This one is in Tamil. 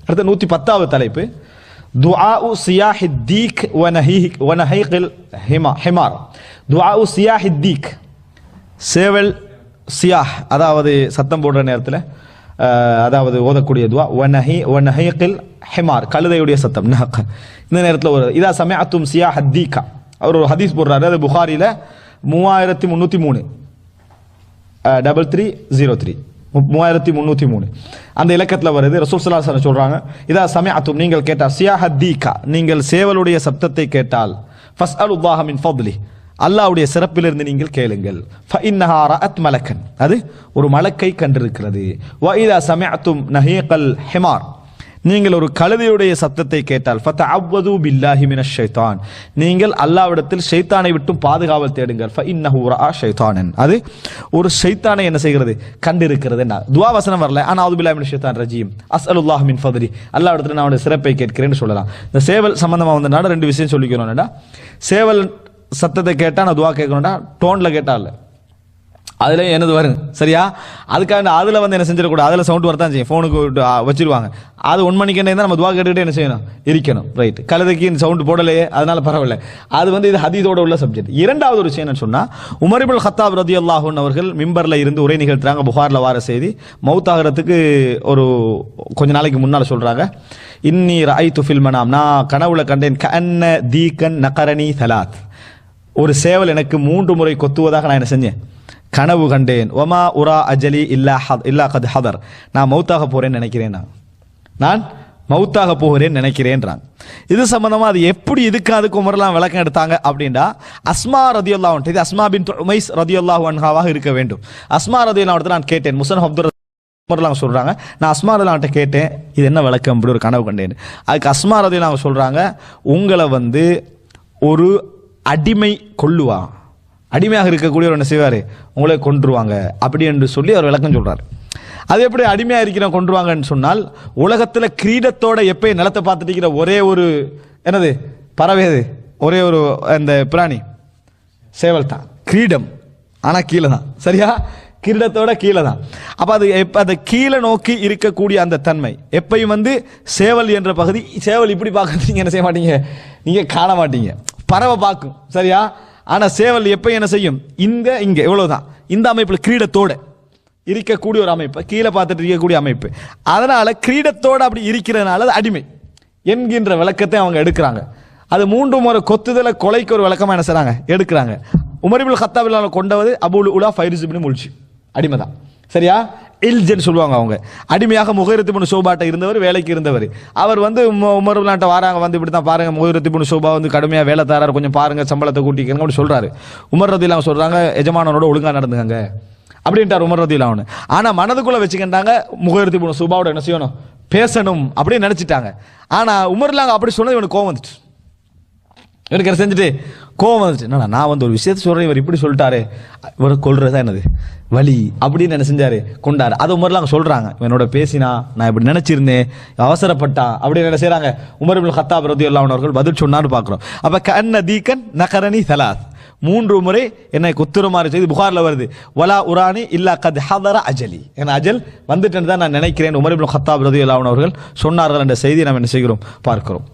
அடுத்த 110வது தலைப்பு துஆஉ சியாஹித் தீக் வ நஹீகில் ஹிமார். துஆஉ சியாஹித் தீக், சேவல் சியாஹ் அதாவது சத்தம் போடுற நேரத்தில் அதாவது ஓதக்கூடிய துஆ. வ நஹீகில் ஹிமார், கழுதையுடைய சத்தம். இந்த நேரத்தில் ஒரு இதா சமிஅத்தும் சியாஹத் தீகா, அவர் ஒரு ஹதீஸ் போடுறாரு, அது புகாரில 3303 3303 3303 அந்த இலக்கத்தில் வருது. ரசூல் ஸல்லல்லாஹு அலைஹி வஸல்லம் சொல்றாங்க, இதா சமிஅத்தும், நீங்கள் கேட்டால் சியாஹத் தீகா, நீங்கள் சேவலுடைய சப்தத்தை கேட்டால், ஃபஸ்அலுல்லாஹ மின் ஃபத்லி, அல்லாஹ்வுடைய சிறப்பிலிருந்து நீங்கள் கேளுங்கள். ஃபஇன்னஹா ரஅத் மலக்கன், அது ஒரு மலக்கை கண்டிருக்கிறது. வ இதா சமிஅத்தும் நஹீகல் ஹிமார், நீங்கள் ஒரு கழுதையுடைய சத்தத்தை கேட்டால், ஃபதஅவ்வது பில்லாஹி மினஷ் ஷைத்தான், நீங்கள் அல்லாஹ்விடத்தில் ஷைத்தானை விட்டு பாதுகாவல் தேடுங்கள். ஃபஇன்னஹு ரஆ ஷைத்தானன், அது ஒரு ஷைத்தானை என்ன செய்கிறது, கண்டிருக்கிறது. துஆ வசனம் வரல, ஆனா அவுது பில்லாஹி மினஷ் ஷைத்தானிர் ரஜீம், அஸ்அலுல்லாஹ மின் ஃபத்லி, அல்லாஹ்விடத்தில் நான் அவருடைய சிறப்பை கேட்கிறேன்னு சொல்லலாம். இந்த சேவல் சம்பந்தமா வந்தனால ரெண்டு விஷயம் சொல்லிக்கணும்டா. சேவல் சத்தத்தை கேட்டா நான் துஆ கேட்கணும்டா, டோன்ல கேட்டா இல்லை, அதுல என்னது வரும் சரியா. அதுக்காக அதுல வந்து என்ன செஞ்சிடக்கூடாது, அதுல சவுண்ட் வரத்தான் செய்யும், ஃபோனுக்கு வச்சிருவாங்க. அது 1 மணிக்கு என்ன நம்ம துவா கேட்டுக்கிட்டே என்ன செய்யணும், இருக்கணும். ரைட், கழுதைக்கு சவுண்ட் போடலையே அதனால பரவாயில்ல. அது வந்து இது ஹதீஸோட உள்ள சப்ஜெக்ட். இரண்டாவது ஒரு விஷயம் என்ன சொன்னா, உமர் இப்னுல் கத்தாப் ரலியல்லாஹு அன்ஹு அவர்கள் மிம்பர்ல இருந்து உரை நிகழ்த்துறாங்க. புகார்ல வார செய்தி, மௌத்தாகிறதுக்கு ஒரு கொஞ்ச நாளைக்கு முன்னால சொல்றாங்க, இன்னி ரஅய்து ஃபில் மனாம், நான் கனவுல கண்டேன், கஅன்ன தீகன் நகரணி தலாத், ஒரு சேவல் எனக்கு 3 முறை கொத்துவதாக நான் என்ன செஞ்சேன், கனவு கண்டேன். ஒமா உரா அஜலி இல்லா கத் ஹதர், நான் மௌத்தாக போறேன்னு நினைக்கிறேன், நான் மௌத்தாக போகிறேன் நினைக்கிறேன்றாங்க. இது சம்பந்தமா அது எப்படி இதுக்கு அதுக்கு உமர்லாம் விளக்கம் எடுத்தாங்க அப்படின்னா, அஸ்மா ரதியல்லாஹு அன்ஹா, இது அஸ்மா பின்த் உமைஸ் ரதியல்லாஹு அன்ஹாவாக இருக்க வேண்டும். அஸ்மா ரதியல்லாஹு அன்ஹா நான் கேட்டேன், முஸன்னஃப் அப்துர் உமர்லாம் சொல்றாங்க, நான் அஸ்மா ரதியல்லாஹு அன்ஹா கேட்டேன், இது என்ன விளக்கம், அப்படி ஒரு கனவு கண்டேன். அதுக்கு அஸ்மா ரதியல்லாஹு அன்ஹா சொல்றாங்க, உங்களை வந்து ஒரு அடிமை கொல்லுவா, அடிமையாக இருக்கக்கூடிய என்ன செய்வாரு, உங்களை கொன்றுவாங்க அப்படி என்று சொல்லி அவர் விளக்கம் சொல்றாரு. அது எப்படி அடிமையா இருக்கிற கொன்றுவாங்கன்னு சொன்னால், உலகத்துல கிரீடத்தோட எப்பயும் நிலத்தை பார்த்துட்டு இருக்கிற ஒரே ஒரு என்னது பறவை, ஒரே ஒரு அந்த பிராணி சேவல் தான். கிரீடம் ஆனா கீழே தான், சரியா, கிரீடத்தோட கீழே தான். அப்ப அது அந்த கீழே நோக்கி இருக்கக்கூடிய அந்த தன்மை எப்பயும் வந்து சேவல் என்ற பகுதி, சேவல் இப்படி பார்க்கறது நீங்க என்ன செய்ய மாட்டீங்க, நீங்க காண மாட்டீங்க, பறவை பார்க்கும் சரியா. ஆனா சேவல் எப்ப என்ன செய்யும், இங்க எவ்வளவுதான், இந்த அமைப்புல கிரீடத்தோட இருக்கக்கூடிய ஒரு அமைப்பு, கீழே பார்த்துட்டு இருக்கக்கூடிய அமைப்பு. அதனால கிரீடத்தோட அப்படி இருக்கிறதுனால அது அடிமை என்கின்ற விளக்கத்தை அவங்க எடுக்கிறாங்க. அது 3 முறை கொத்துதல கொலைக்கு ஒரு விளக்கமா என்ன செய்றாங்க, எடுக்கிறாங்க. உமர் இப்னுல் கத்தாப் கொண்டவது அபுல் உலா ஃபைரிஸ் இப்னு முல்ஜி, அடிமைதான் சரியா. இல்ஜன் சொல்லுவாங்க, அவங்க அடிமையாக முகைரத் இப்னு ஷுபாட்ட இருந்தவர், வேலைக்கு இருந்தவர். அவர் வந்து உமர் நாட்டை வராங்க, வந்து இப்படி தான் பாருங்க, முகைரத் இப்னு ஷுபா வந்து கடுமையா வேலை தராரு, கொஞ்சம் பாருங்க சம்பளத்தை கூட்டிக்கங்க அப்படி சொல்றாரு. உமர் ரதியல்லாஹு சொல்றாங்க, எஜமானனோட ஒழுங்கா நடந்துங்க அப்படின்ட்டார் உமர் ரதியல்லாஹு. ஆனா மனதுக்குள்ள வச்சுக்கிட்டாங்க, முகைரத் இப்னு ஷுபாவோட என்ன செய்யணும், பேசணும் அப்படின்னு நினைச்சிட்டாங்க. ஆனா உமர்லாங்க அப்படி சொன்னது இவனுக்கு கோவம் வந்துட்டு, இவருக்கு என்ன செஞ்சுட்டு கோவம் வந்துச்சு, என்னடா நான் வந்து ஒரு விஷயத்தை சொல்றேன், இவர் இப்படி சொல்லிட்டாரு, இவரை கொல்றதா என்னது வலி அப்படின்னு என்ன செஞ்சாரு, கொண்டாரு. அது உமர்லாம் சொல்றாங்க, இவனோட பேசினா நான் இப்படி நினைச்சிருந்தேன், அவசரப்பட்டா அப்படின்னு என்ன செய்யறாங்க, உமர் இப்னுல் கத்தாப் ரலியல்லாஹு அன்ஹு அவர்கள் பதில் சொன்னான்னு பார்க்கிறோம். அப்ப கஅன்ன தீகன் நகரணி தலாத், 3 முறை என்னை குத்துறமாறு செய்து புகார்ல வருது. வலா உரானி இல்லா கத் ஹதர அஜலி, என் அஜல் வந்துட்டு தான் நான் நினைக்கிறேன் உமர் இப்னுல் கத்தாப் ரலியல்லாஹு அன்ஹு அவர்கள் சொன்னார்கள் என்ற செய்தியை நாம் என்ன செய்கிறோம், பார்க்கிறோம்.